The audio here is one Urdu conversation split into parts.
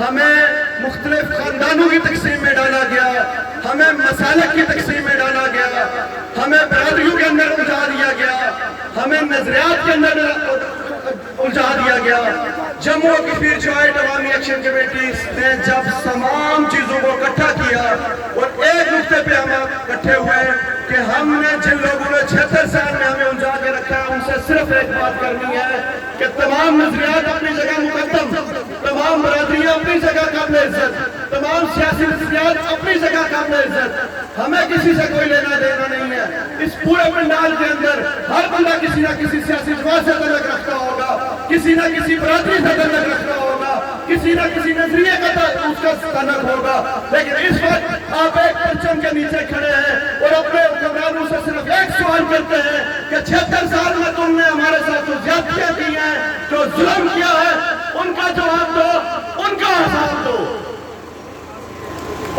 ہمیں مختلف خاندانوں کی تقسیم میں ڈالا گیا، ہمیں مسالک کی تقسیم میں ڈالا گیا، ہمیں برادریوں کے اندر الجھا دیا گیا، ہمیں نظریات کے اندر الجھا دیا گیا۔ جموں و کشمیر جوائنٹ عوامی ایکشن کمیٹی نے جب تمام چیزوں کو اکٹھا کیا اور ایک نقطے پہ ہم اکٹھے ہوئے کہ ہم نے جن لوگوں نے 76 سال میں ہمیں الجھا کے رکھا ہے ان سے صرف ایک بات کرنی ہے کہ تمام نظریات اپنی جگہ مقدم، تمام برادریاں اپنی جگہ قابل عزت، تمام سیاسی نظریات اپنی جگہ قابل عزت، ہمیں کسی سے کوئی لینا دینا نہیں ہے۔ اس پورے پنڈال کے اندر ہر بندہ کسی نہ کسی سیاسی جماعت سے تعلق رکھتا ہوگا، کسی نہ کسی برادری سے تعلق رکھتا ہوگا، کسی نہ کسی نظریے کا اس کا تعلق ہوگا، لیکن اس وقت آپ ایک پرچم کے نیچے کھڑے ہیں اور اپنے حکمرانوں سے صرف ایک سوال کرتے ہیں کہ 76 سال میں تم نے ہمارے ساتھ جو زیادتیاں کی ہیں، جو ظلم کیا ہے، ان کا جواب دو، ان کا حساب دو۔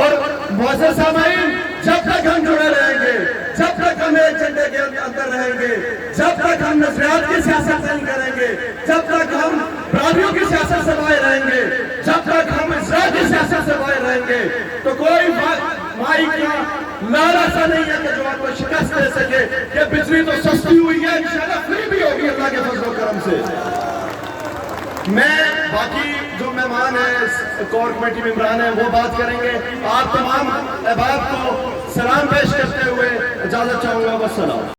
اور معزز سامعین، جب تک ہم جڑے رہیں گے، جب تک ہم ایک جھنڈے کے اندر رہیں گے، جب تک ہم نظریات کی سیاست نہیں کریں گے، جب تک ہم برادریوں کی سیاست سے باہر رہیں گے، جب تک ہم اسرائیل کی سیاست سے باہر رہیں گے، تو کوئی مائی کا نعرہ ایسا نہیں ہے کہ جو آپ کو شکست دے سکے کہ بجلی تو سستی ہوئی ہے، انشاءاللہ فری بھی ہوگی اللہ کے فضل و کرم سے۔ میں باقی جو مہمان ہیں، کور کمیٹی ممبران ہیں، وہ بات کریں گے۔ آپ تمام احباب کو سلام پیش کرتے ہوئے اجازت چاہوں گا۔ والسلام۔